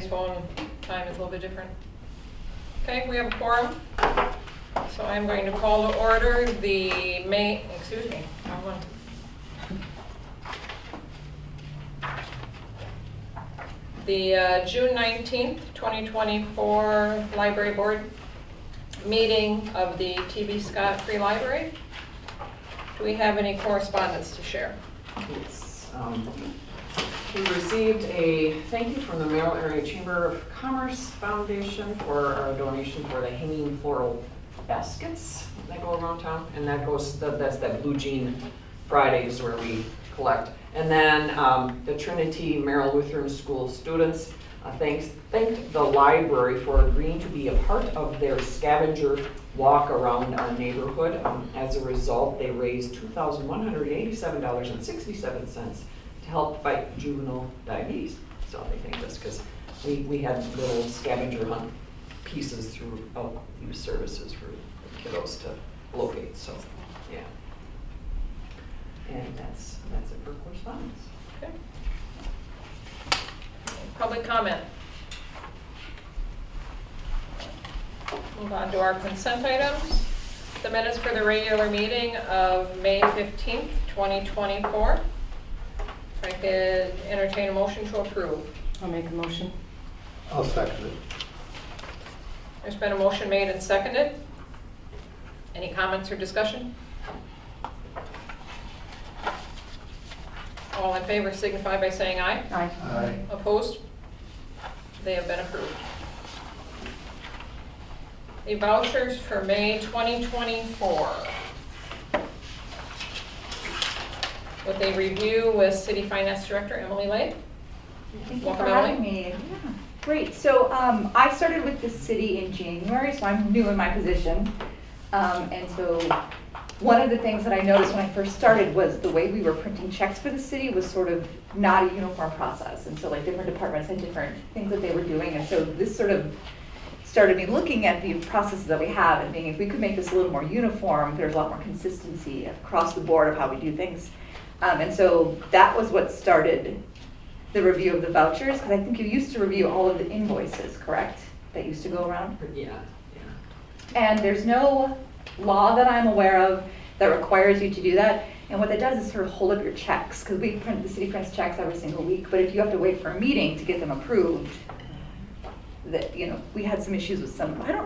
everybody's phone time is a little bit different. Okay, we have a quorum. So I'm going to call to order the wrong one. The June 19th, 2024 Library Board meeting of the T.B. Scott Free Library. Do we have any correspondence to share? Yes. We received a thank you from the Merrill Area Chamber of Commerce Foundation for our donation for the hanging floral baskets that go around town, and that's that Blue Jean Fridays where we collect. And then the Trinity Merrill Lutheran School students thanked the library for agreeing to be a part of their scavenger walk around our neighborhood. As a result, they raised $2,187.67 to help fight juvenile diabetes. So they thanked us because we had little scavenger hunt pieces throughout youth services for kiddos to locate. So yeah, and that's it for correspondence. Okay. Public comment. Move on to our consent items. The minutes for the regular meeting of May 15th, 2024. If I could entertain a motion to approve. I'll make a motion. I'll second it. There's been a motion made and seconded. Any comments or discussion? All in favor signify by saying aye. Aye. Aye. Opposed? They have been approved. The vouchers for May 2024. With a review with City Finance Director Emily Lay. Thank you Welcome, for Emily. having me. Yeah, great. So I started with the city in January, so I'm new in my position. And so one of the things that I noticed when I first started was the way we were printing checks for the city was sort of not a uniform process. And so like different departments had different things that they were doing. And so this sort of started me looking at the processes that we have and being, if we could make this a little more uniform, there's a lot more consistency across the board of how we do things. And so that was what started the review of the vouchers, because I think you used to review all of the invoices, correct? That used to go around? Yeah. And there's no law that I'm aware of that requires you to do that. And what that does is sort of hold up your checks, because the city prints checks every single week, but if you have to wait for a meeting to get them approved, that, you know, we had some issues with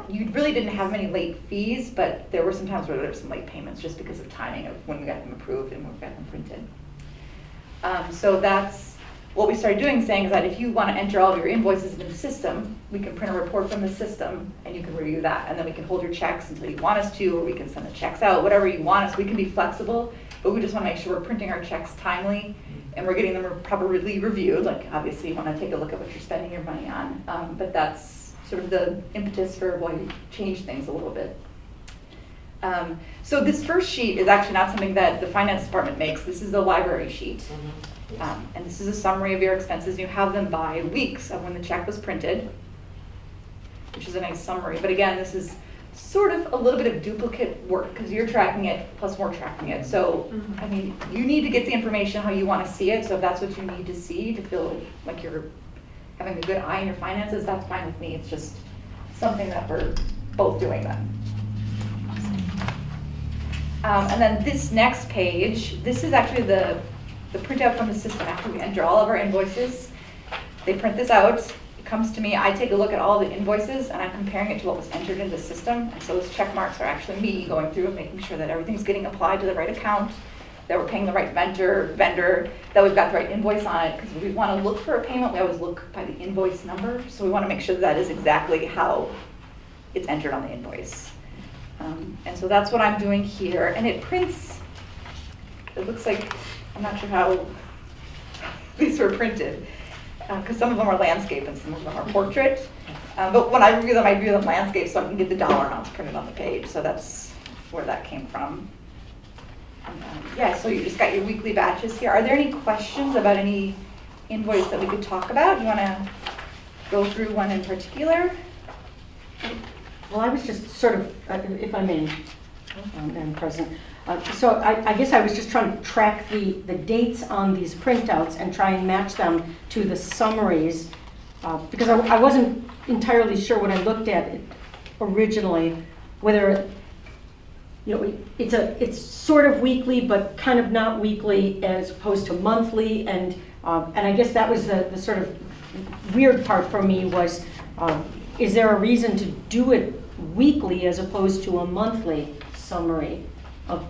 you really didn't have many late fees, but there were some times where there were some late payments just because of timing of when we got them approved and when we got them printed. So that's what we started doing, saying is that if you want to enter all of your invoices into the system, we can print a report from the system and you can review that, and then we can hold your checks until you want us to, or we can send the checks out, whatever you want us. We can be flexible, but we just want to make sure we're printing our checks timely and we're getting them properly reviewed. Like obviously you want to take a look at what you're spending your money on, but that's sort of the impetus for why we change things a little bit. So this first sheet is actually not something that the finance department makes. This is the library sheet. And this is a summary of your expenses. You have them by weeks of when the check was printed, which is a nice summary. But again, this is sort of a little bit of duplicate work because you're tracking it plus we're tracking it. So, I mean, you need to get the information how you want to see it. So if that's what you need to see to feel like you're having a good eye on your finances, that's fine with me. It's just something that we're both doing then. And then this next page, this is actually the printout from the system after we enter all of our invoices. They print this out, it comes to me, I take a look at all the invoices and I'm comparing it to what was entered into the system. And so those check marks are actually me going through and making sure that everything's getting applied to the right account, that we're paying the right vendor, that we've got the right invoice on it. Because we want to look for a payment, we always look by the invoice number. So we want to make sure that is exactly how it's entered on the invoice. And so that's what I'm doing here. And it prints, it looks like, I'm not sure how these were printed, because some of them are landscape and some of them are portrait. But when I review them landscape so I can get the dollar amounts printed on the page. So that's where that came from. Yeah, so you just got your weekly batches here. Are there any questions about any invoice that we could talk about? You want to go through one in particular? Well, I was just sort of, if I may, Madam President. So I guess I was just trying to track the dates on these printouts and try and match them to the summaries because I wasn't entirely sure when I looked at it originally, whether, you know, it's sort of weekly, but kind of not weekly as opposed to monthly, and I guess that was the sort of weird part for me was, is there a reason to do it weekly as opposed to a monthly summary of,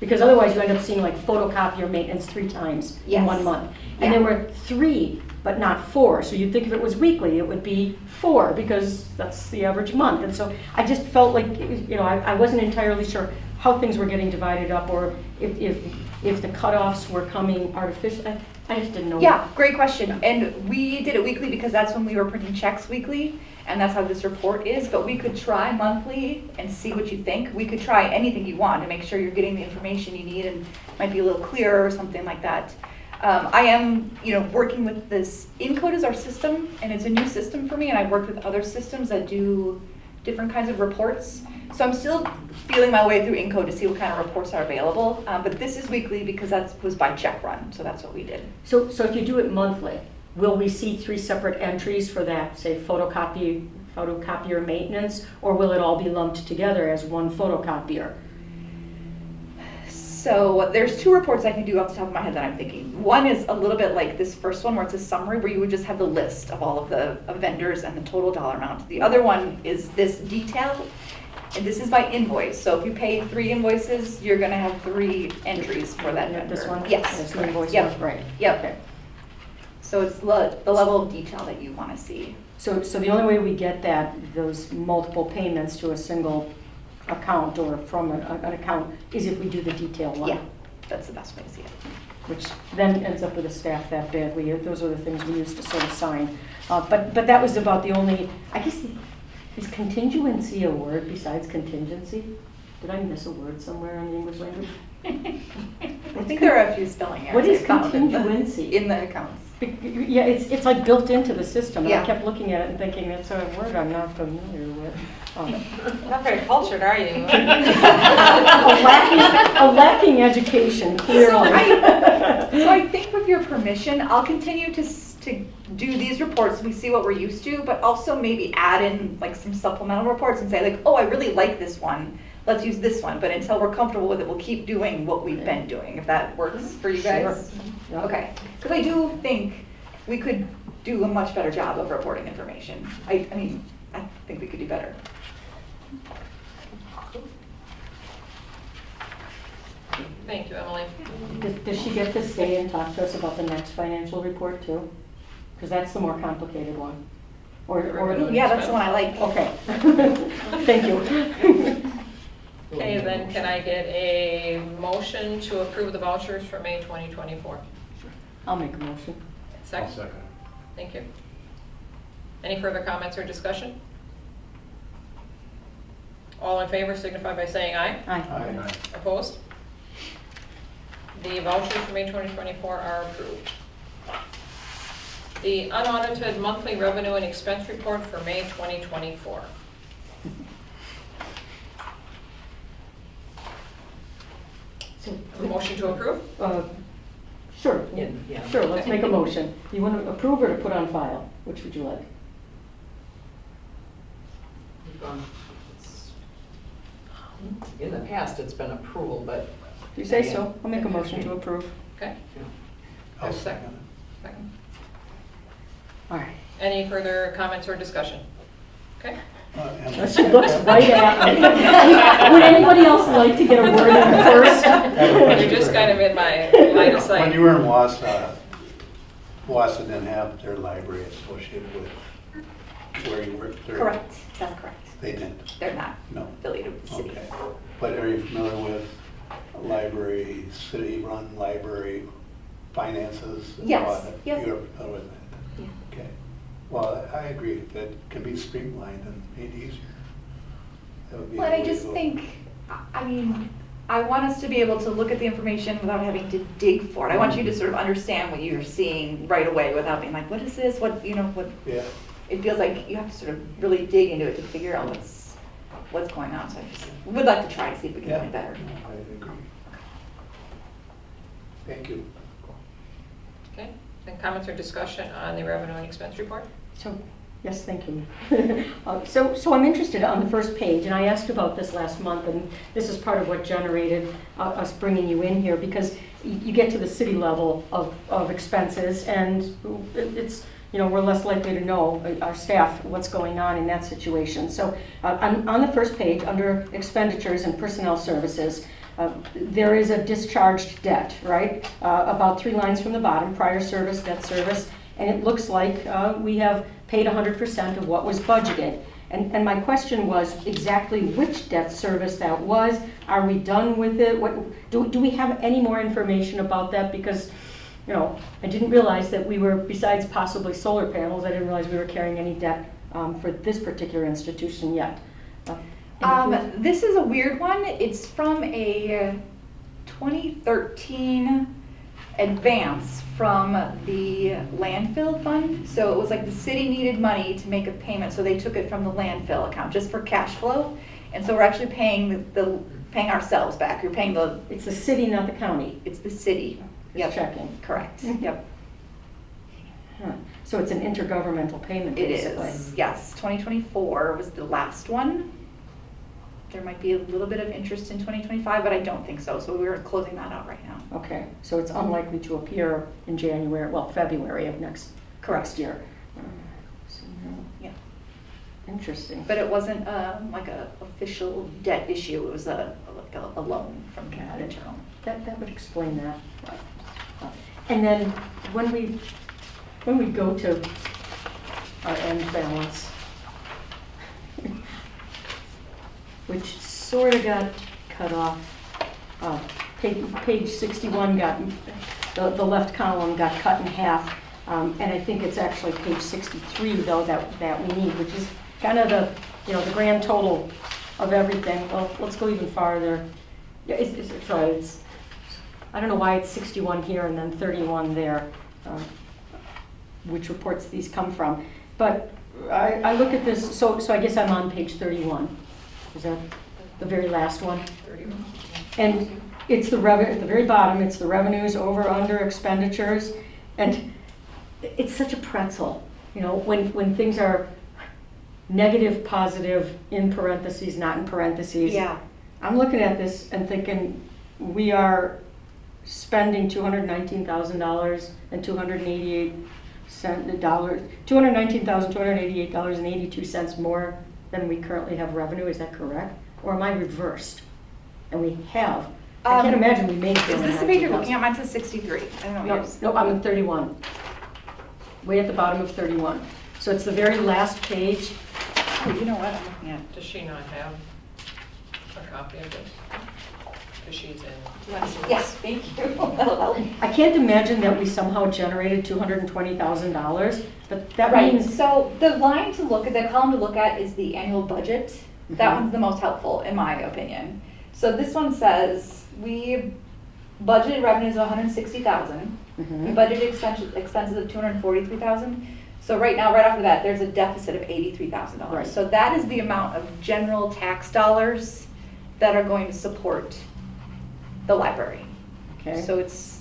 because otherwise you end up seeing like photocopier maintenance 3 times in Yes. 1 month. And there Yeah. were 3, but not 4. So you'd think if it was weekly, it would be 4 because that's the average month. And so I just felt like, you know, I wasn't entirely sure how things were getting divided up or if the cutoffs were coming artificial. I just didn't know. Yeah, great question. And we did it weekly because that's when we were printing checks weekly, and that's how this report is. But we could try monthly and see what you think. We could try anything you want to make sure you're getting the information you need and might be a little clearer or something like that. I am, you know, working with this. Encode is our system, and it's a new system for me. And I've worked with other systems that do different kinds of reports. So I'm still feeling my way through Encode to see what kind of reports are available. But this is weekly because that was by check run, so that's what we did. So if you do it monthly, will we see 3 separate entries for that, say, photocopier maintenance, or will it all be lumped together as one photocopier? So there's 2 reports I can do off the top of my head that I'm thinking. One is a little bit like this first one where it's a summary where you would just have the list of all of the vendors and the total dollar amount. The other one is this detail, and this is by invoice. So if you pay 3 invoices, you're gonna have 3 entries for that vendor. This one? Yes. That's the correct. invoice Yep. one? Right. Yep. Okay. So it's the level of detail that you wanna see. So the only way we get those multiple payments to a single account or from an account is if we do the detail one. Yeah, that's the best way to see it. Which then ends up with a staff that big. Those are the things we used to sort of sign. But that was about the only, I guess, is contingency a word besides contingency? Did I miss a word somewhere in the English language? I think there are a few spelling errors. What is I found in the- contingency? In the accounts. Yeah, it's like built into the system. And Yeah. I kept looking at it and thinking, that's a word I'm not familiar with. Not very cultured, are you? A lacking education, clearly. So I think with your permission, I'll continue to do these reports, we see what we're used to, but also maybe add in like some supplemental reports and say like, oh, I really like this one, let's use this one, but until we're comfortable with it, we'll keep doing what we've been doing, if that works for you guys. Sure. Okay, because I do think we could do a much better job of reporting information. I mean, I think we could do better. Thank you, Emily. Does she get to stay and talk to us about the next financial report too? Because that's the more complicated one. Or, Yeah, that's the one I like. okay. Thank you. Okay, then can I get a motion to approve the vouchers for May 2024? I'll make a motion. Second? Second. Thank you. Any further comments or discussion? All in favor signify by saying aye. Aye. Opposed? The vouchers for May 2024 are approved. The unaudited monthly revenue and expense report for May 2024. A motion to approve? Sure. Yeah. Sure, let's make a motion. You want to approve or to put on file? Which would you like? In the past, it's been approval, but. If you say so, I'll make a motion to approve. Okay. I'll Second. Second. All right. Any further comments or discussion? Okay. And She looks right at me. Would anybody else like to get a word in first? You're just kind of in my line of sight. when you were in Wausau, Wausau didn't have their library associated with where you worked there? Correct, that's correct. They didn't? They're not No. affiliated with the city. Okay. But are you familiar with library, city-run library finances? and Yes, all that? yep. You're familiar with that? Yeah. Okay. Well, I agree, that can be streamlined and made easier. That would be Well, the and I way to just go. think, I mean, I want us to be able to look at the information without having to dig for it. I want you to sort of understand what you're seeing right away without being like, what is this? What, you know, what, Yeah. it feels like you have to sort of really dig into it to figure out what's going on. So I just would like to try to see if we can Yeah. do it better. No, I agree. Thank you. Okay. And comments or discussion on the revenue and expense report? So, yes, thank you. So I'm interested on the first page, and I asked about this last month, and this is part of what generated us bringing you in here, because you get to the city level of expenses, and it's, we're less likely to know, our staff, what's going on in that situation. So on the first page, under expenditures and personnel services, there is a discharged debt, right? About 3 lines from the bottom, prior service, debt service, and it looks like we have paid 100% of what was budgeted. And my question was exactly which debt service that was. Are we done with it? Do we have any more information about that? Because, I didn't realize that we were, besides possibly solar panels, I didn't realize we were carrying any debt for this particular institution yet. This is a weird one. It's from a 2013 advance from the landfill fund. So it was like the city needed money to make a payment, so they took it from the landfill account just for cash flow. And so we're actually paying paying ourselves back. You're paying It's the city, not the county. it's the city. It's checking. Correct. Mhm. Yep. Huh. So it's an intergovernmental payment, It basically. is. Yes. 2024 was the last one. There might be a little bit of interest in 2025, but I don't think so. So we're closing that out right now. Okay, so it's unlikely to appear in February of next year. So, Yeah. Interesting. But it wasn't like a official debt issue. It was like a loan from Got it. internal. That would explain that. And then when we go to our end balance, which sort of got cut off, page 61 got, the left column got cut in half, and I think it's actually page 63 though that we need, which is kind of the grand total of everything. Well, let's go even farther. Yeah, it's right. I don't know why it's 61 here and then 31 there, which reports these come from. But I look at this, so I guess I'm on page 31. Is that the very last one? 31. And it's at the very bottom, it's the revenues over, under expenditures. And it's such a pretzel, when things are negative, positive, in parentheses, not in parentheses. Yeah. I'm looking at this and thinking, we are spending $219,000 and $219,288.82 more than we currently have revenue. Is that correct? Or am I reversed? And we have. I can't imagine we made. Is this the page you're looking at? Mine says 63. I don't know what yours. No, I'm at 31. Way at the bottom of 31. So it's the very last page. Oh, you know what I'm looking at? Does she not have a copy of this? Because she's in. Yes, thank you. That'll help. I can't imagine that we somehow generated $220,000, but that Right, means. so the line to look at, the column to look at is the annual budget. That Mhm. one's the most helpful, in my opinion. So this one says, we budgeted revenues of 160,000. We Mhm. budgeted expenses of 243,000. So right now, right off the bat, there's a deficit of $83,000. Right. So that is the amount of general tax dollars that are going to support the library. Okay. So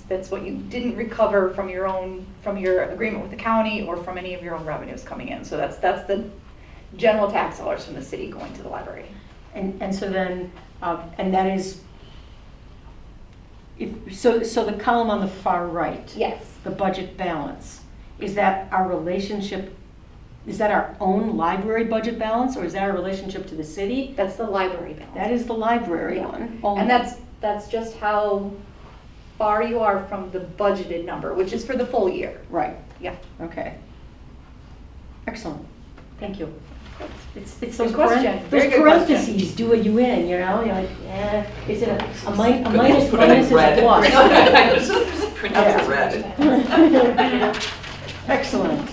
that's what you didn't recover from your agreement with the county or from any of your own revenues coming in. So that's the general tax dollars from the city going to the library. And so then, and that is, so the column on the far right. Yes. The budget balance, is that our relationship, is that our own library budget balance, or is that our relationship to the city? That's the library balance. That is the library Yeah. one. And that's just how far you are from the budgeted number, which is for the full year. Right, Yeah. okay. Excellent, thank you. It's Good those question. Very those good parentheses do you in, you're like, yeah, is it a minus is a Red. plus? Pronounce it red. Excellent,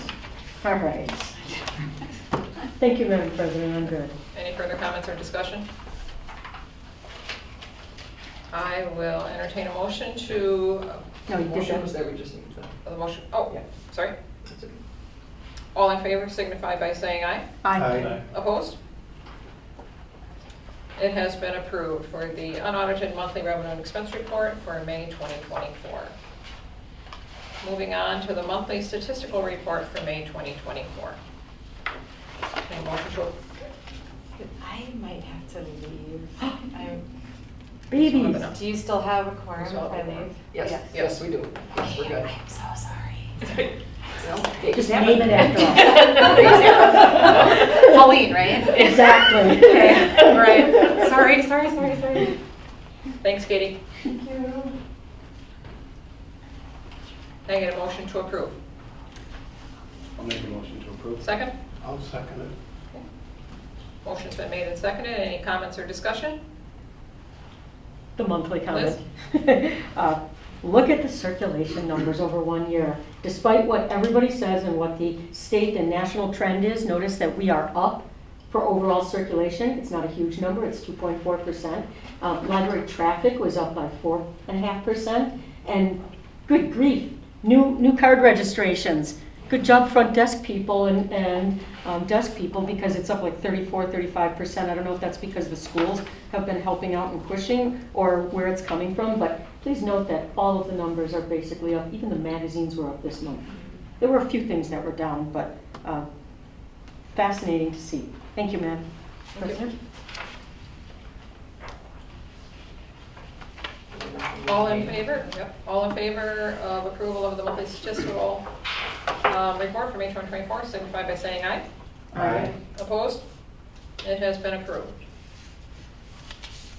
all right. Thank you, Madam President, I'm good. Any further comments or discussion? I will entertain a motion to, No, you did Motion that. was there, we just need to. the motion, oh, Yeah. sorry. That's okay. All in favor signify by saying aye. Aye. Opposed? It has been approved for the unaudited monthly revenue and expense report for May 2024. Moving on to the monthly statistical report for May 2024. Any motion to, I might have to leave. Babies. Do you still have a quorum if Still have a I quorum. leave? Yes, Yeah. yes, we do. Yes, we're good. I'm so sorry. Just name it after us. Pauline, right? Exactly. Okay, right. Sorry. thanks, Katie. Thank you. Can I get a motion to approve? I'll make a motion to approve. Second? I'll second it. Motion's been made and seconded. Any comments or discussion? The monthly comment. Look at the circulation numbers over 1 year. Despite what everybody says and what the state and national trend is, notice that we are up for overall circulation. It's not a huge number, it's 2.4%. Library traffic was up by 4.5%. And good grief, new card registrations. Good job front desk people and desk people, because it's up like 34-35%. I don't know if that's because the schools have been helping out and pushing or where it's coming from, but please note that all of the numbers are basically up. Even the magazines were up this month. There were a few things that were down, but fascinating to see. Thank you, Madam President. All in favor? Yep. All in favor of approval of the monthly statistical report for May 2024, signify by saying aye. Aye. Opposed? It has been approved.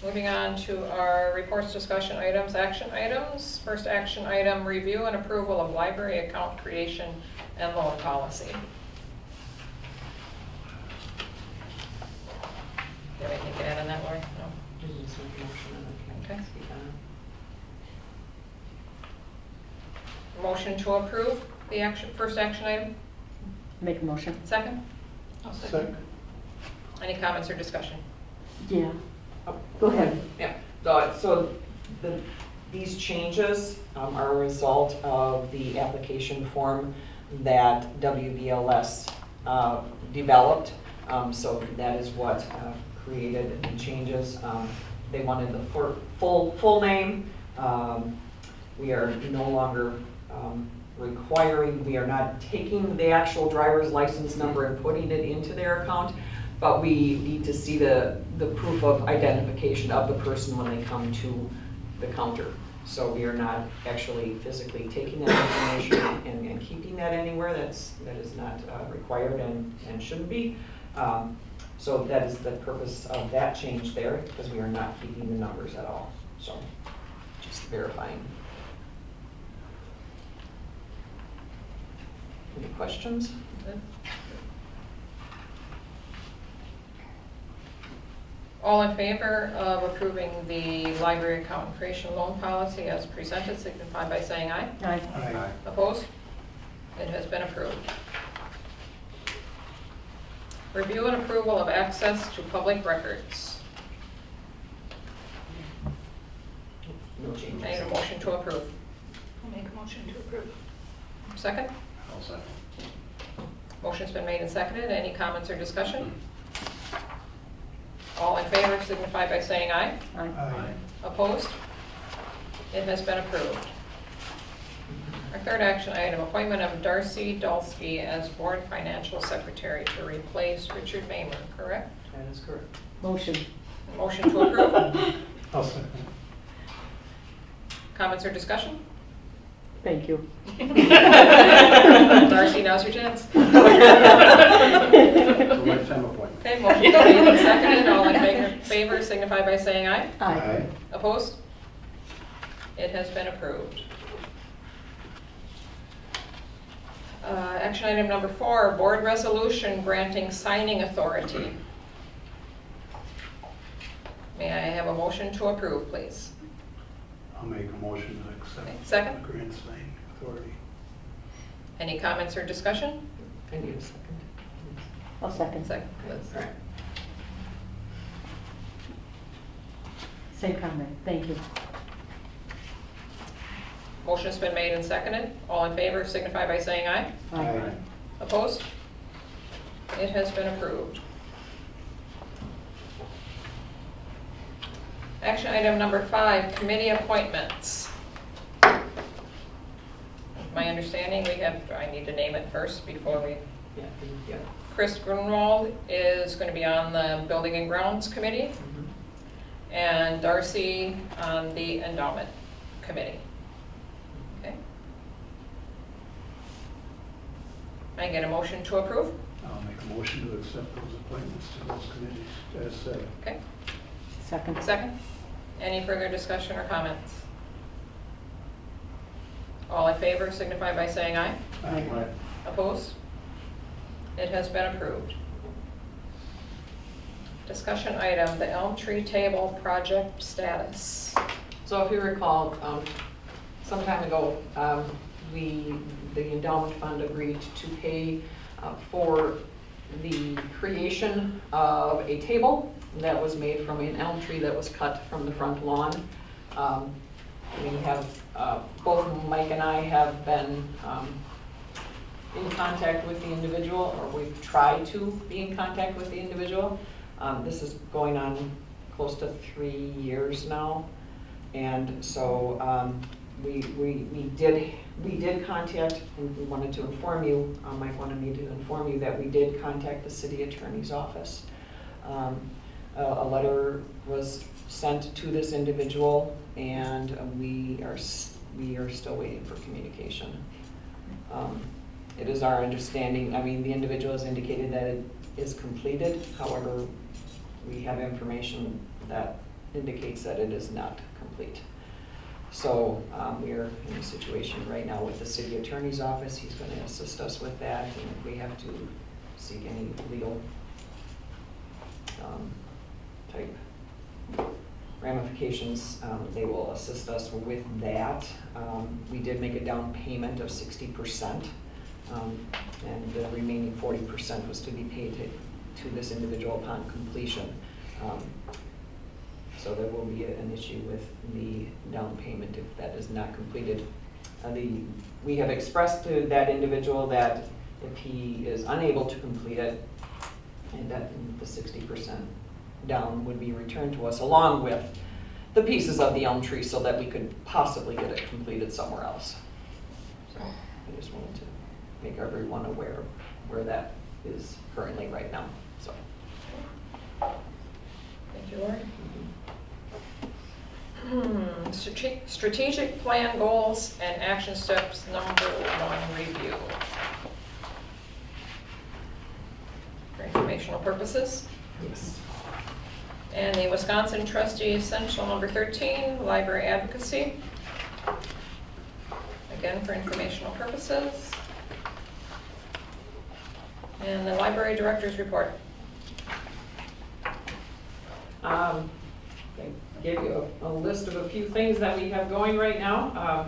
Moving on to our reports, discussion items, action items. First action item, review and approval of library account creation and loan policy. Do you have anything to add on that, Lori? No? Okay. Motion to approve the first action item? Make a motion. Second? Second. Any comments or discussion? Yeah. Go ahead. Yeah, so these changes are a result of the application form that WBLS developed. So that is what created the changes. They wanted the full name. We are no longer requiring, we are not taking the actual driver's license number and putting it into their account, but we need to see the proof of identification of the person when they come to the counter. So we are not actually physically taking that information and keeping that anywhere. That is not required and shouldn't be. So that is the purpose of that change there, because we are not keeping the numbers at all. So just verifying. Any questions? All in favor of approving the library account creation loan policy as presented, signify by saying aye. Aye. Aye. Opposed? It has been approved. Review and approval of access to public records. No changes. I need a motion to approve. I'll make a motion to approve. Second? I'll second. Motion's been made and seconded. Any comments or discussion? All in favor signify by saying aye. Aye. Aye. Opposed? It has been approved. Our third action item, appointment of Darcy Dulski as Board Financial Secretary to replace Richard Maimer, correct? That is correct. Motion. Motion to approve. I'll second. Comments or discussion? Thank you. Darcy, now's your chance. It's a lifetime appointment. Okay, motion made and seconded. All in favor signify by saying aye. Aye. Opposed? It has been approved. Action item number 4, board resolution granting signing authority. May I have a motion to approve, please? I'll make a motion to Okay, accept second. the grant signing authority. Any comments or discussion? I need a second. I'll second. Second, Liz. All right. Same comment. Thank you. Motion's been made and seconded. All in favor signify by saying aye. Aye. Opposed? It has been approved. Action item number 5, committee appointments. My my understanding, I need to name it first before we, Yeah. Chris Grunwald is going to be on the Building and Grounds Committee, Mhm. and Darcy on the Endowment Committee. Okay. I get a motion to approve? I'll make a motion to accept those appointments to those committees as said. Okay. Second. Second. Any further discussion or comments? All in favor signify by saying aye. Aye. Opposed? It has been approved. Discussion item, the Elm Tree Table project status. So if you recall, some time ago, the endowment fund agreed to pay for the creation of a table that was made from an elm tree that was cut from the front lawn. We have, both Mike and I have been in contact with the individual, or we've tried to be in contact with the individual. This is going on close to 3 years now. And so we did contact, and we wanted to inform you, Mike wanted me to inform you that we did contact the city attorney's office. A letter was sent to this individual, and we are still waiting for communication. It is our understanding, I mean, the individual has indicated that it is completed. However, we have information that indicates that it is not complete. So we are in a situation right now with the city attorney's office. He's going to assist us with that, and if we have to seek any legal type ramifications, they will assist us with that. We did make a down payment of 60%, and the remaining 40% was to be paid to this individual upon completion. So there will be an issue with the down payment if that is not completed. We have expressed to that individual that if he is unable to complete it, and that the 60% down would be returned to us along with the pieces of the elm tree so that we could possibly get it completed somewhere else. So I just wanted to make everyone aware of where that is currently right now. So. Thank you, Lori. Strategic plan goals and action steps #1 review. For informational purposes. Yes. And the Wisconsin Trustee Essential #13, library advocacy. Again, for informational purposes. And the library director's report. I gave you a list of a few things that we have going right now.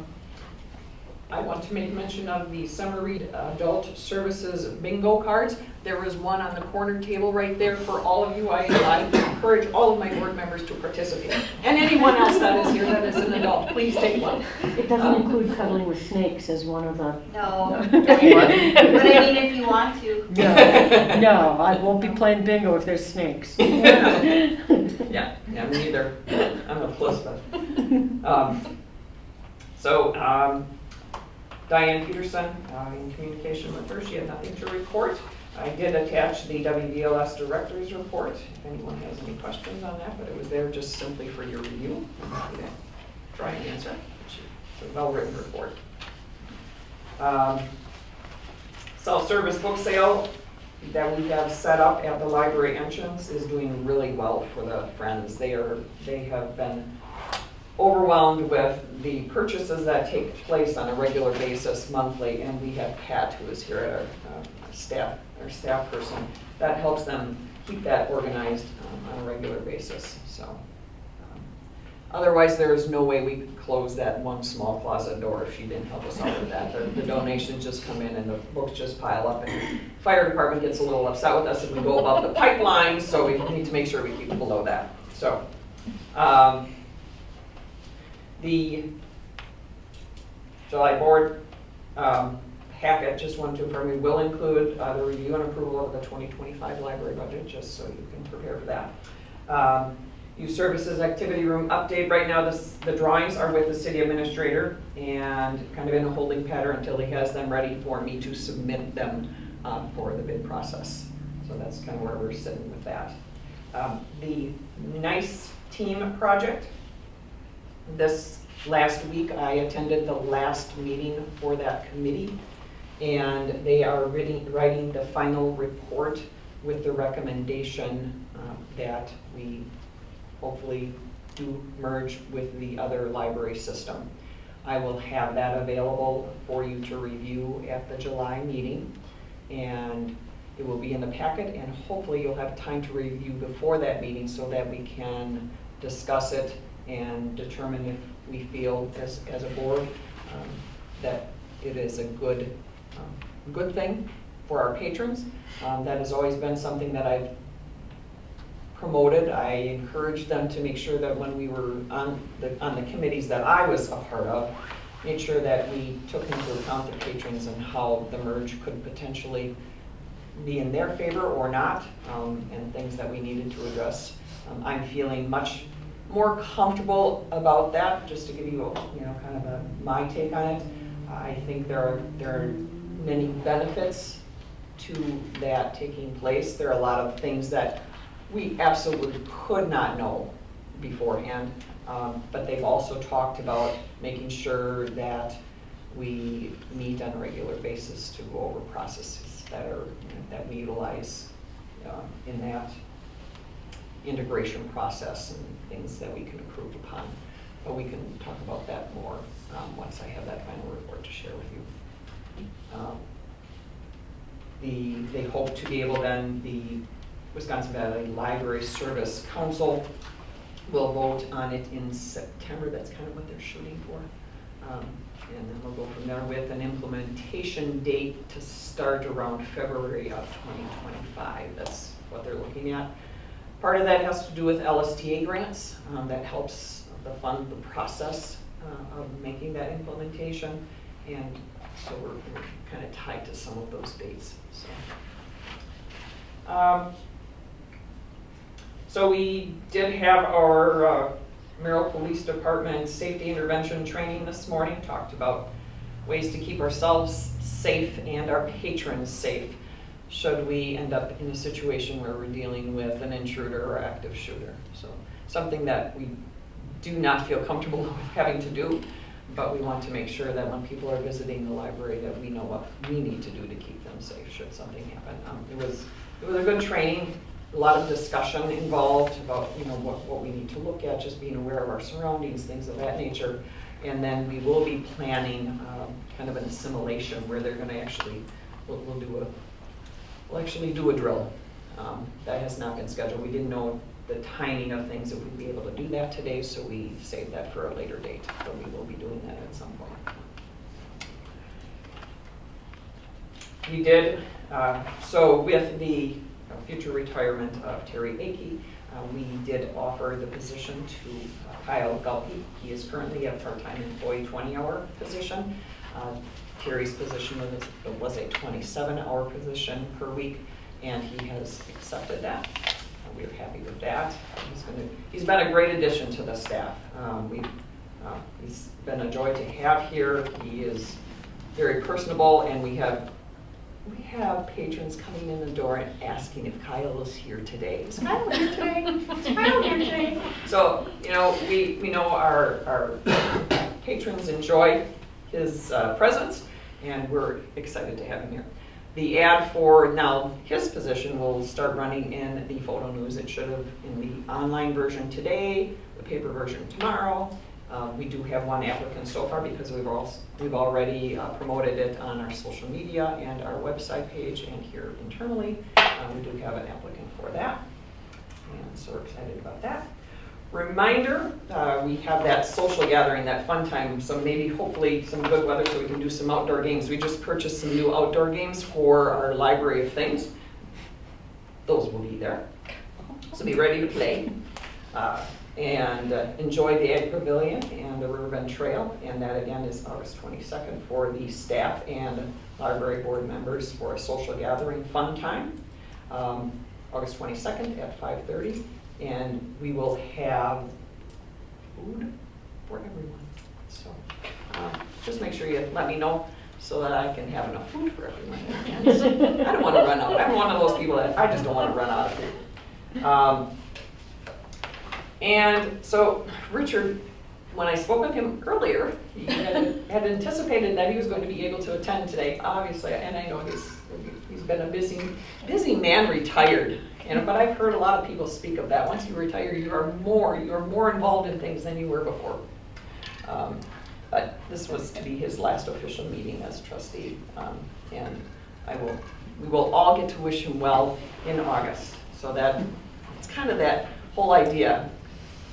I want to make mention of the Summer Read Adult Services bingo cards. There is one on the corner table right there for all of you. I encourage all of my board members to participate. And anyone else that is here that is an adult, please take one. It doesn't include cuddling with snakes as one of the. No, Don't but I mean, if you want to. No, I won't be playing bingo if there's snakes. Yeah, me neither. I'm a plus, but. Diane Peterson, in communication with her, she had nothing to report. I did attach the WDLS director's report, if anyone has any questions on that, but it was there just simply for your review. I'm happy to try and answer. It's a well-written report. Self-service book sale that we have set up at the library entrance is doing really well for the Friends. They have been overwhelmed with the purchases that take place on a regular basis monthly, and we have Pat, who is here at our staff person, that helps them keep that organized on a regular basis. So otherwise there is no way we could close that one small closet door if she didn't help us out with that. The donations just come in and the books just pile up, and fire department gets a little upset with us if we go above the pipeline, so we need to make sure we keep below that. So the July board packet, just wanted to inform you, will include the review and approval of the 2025 library budget, just so you can prepare for that. Youth Services Activity Room update. Right now, the drawings are with the city administrator and kind of in a holding pattern until he has them ready for me to submit them for the bid process. So that's kind of where we're sitting with that. The NICE team project. This last week, I attended the last meeting for that committee, and they are writing the final report with the recommendation that we hopefully do merge with the other library system. I will have that available for you to review at the July meeting, and it will be in the packet, and hopefully you'll have time to review before that meeting so that we can discuss it and determine if we feel as a board that it is a good thing for our patrons. That has always been something that I've promoted. I encouraged them to make sure that when we were on the committees that I was a part of, made sure that we took into account the patrons and how the merge could potentially be in their favor or not, and things that we needed to address. I'm feeling much more comfortable about that. Just to give you, kind of my take on it. I think there are many benefits to that taking place. There are a lot of things that we absolutely could not know beforehand, but they've also talked about making sure that we meet on a regular basis to go over processes that we utilize in that integration process and things that we can improve upon. But we can talk about that more once I have that final report to share with you. They hope to be able then, the Wisconsin Valley Library Service Council will vote on it in September. That's kind of what they're shooting for. And then we'll go from there with an implementation date to start around February of 2025. That's what they're looking at. Part of that has to do with LSTA grants. That helps fund the process of making that implementation. And so we're kind of tied to some of those dates. So we did have our Merrill Police Department safety intervention training this morning. Talked about ways to keep ourselves safe and our patrons safe should we end up in a situation where we're dealing with an intruder or active shooter. So something that we do not feel comfortable with having to do, but we want to make sure that when people are visiting the library that we know what we need to do to keep them safe should something happen. It was a good training. A lot of discussion involved about what we need to look at, just being aware of our surroundings, things of that nature. And then we will be planning kind of an assimilation where they're going to actually we'll actually do a drill. That has not been scheduled. We didn't know the timing of things if we'd be able to do that today, so we saved that for a later date. But we will be doing that at some point. We did so with the future retirement of Terry Akey, we did offer the position to Kyle Gulpy. He is currently a part-time employee, 20-hour position. Terry's position was a 27-hour position per week, and he has accepted that. We're happy with that. He's been a great addition to the staff. He's been a joy to have here. He is very personable, and we have patrons coming in the door and asking if Kyle is here today. Is Kyle here today? Is Kyle here today? So, we know our patrons enjoy his presence, and we're excited to have him here. The ad for now his position will start running in the Photo News. It should have in the online version today, the paper version tomorrow. We do have one applicant so far because we've already promoted it on our social media and our website page and here internally. We do have an applicant for that, and so we're excited about that. Reminder, we have that social gathering, that fun time, so maybe hopefully some good weather so we can do some outdoor games. We just purchased some new outdoor games for our Library of Things. Those will be there, so be ready to play. And enjoy the Ag Pavilion and the Riverbend Trail. And that again is August 22nd for the staff and library board members for a social gathering fun time. August 22nd at 5:30. And we will have food for everyone. So just make sure you let me know so that I can have enough food for everyone. I don't want to run out. I'm one of those people that I just don't want to run out of food. And so Richard, when I spoke with him earlier, he had anticipated that he was going to be able to attend today, obviously, and I know he's been a busy man retired. But I've heard a lot of people speak of that. Once you retire, you are more involved in things than you were before. But this was to be his last official meeting as trustee, and we will all get to wish him well in August. So it's kind of that whole idea,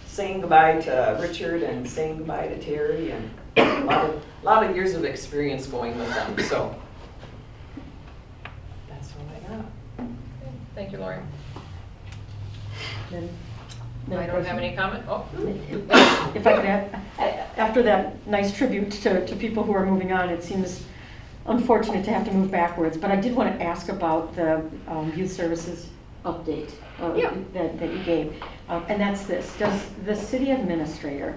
saying goodbye to Richard and saying goodbye to Terry, and a lot of years of experience going with them. So that's what I got. Thank you, Lori. Then- I don't have any comment. Oh, If I could add, after that nice tribute to people who are moving on, it seems unfortunate to have to move backwards. But I did want to ask about the youth services update Yeah. that you gave. And that's this: does the city administrator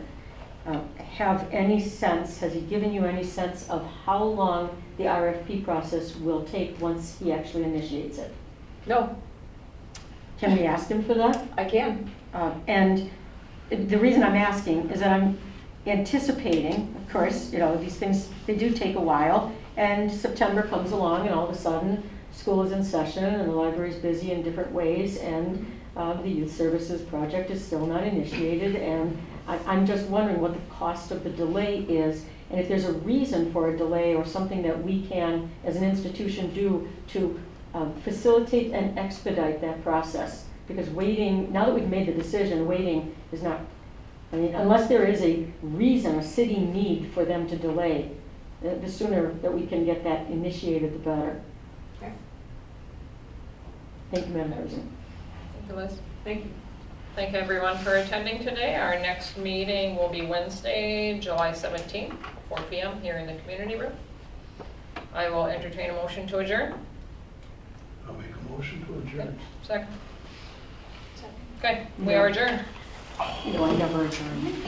have any sense? Has he given you any sense of how long the RFP process will take once he actually initiates it? No, Can we ask him for that? I can. And the reason I'm asking is that I'm anticipating, of course, these things, they do take a while, and September comes along and all of a sudden school is in session and the library's busy in different ways, and the youth services project is still not initiated, and I'm just wondering what the cost of the delay is, and if there's a reason for a delay or something that we can, as an institution, do to facilitate and expedite that process. Because waiting, now that we've made the decision, waiting is not, unless there is a reason, a city need for them to delay, the sooner that we can get that initiated, the better. Okay. Thank you, Madam President. thank you, Liz. Thank you. Thank everyone for attending today. Our next meeting will be Wednesday, July 17th, 4 p.m. here in the community room. I will entertain a motion to adjourn. I'll make a motion to adjourn. Second. Okay, we are adjourned. I never adjourn.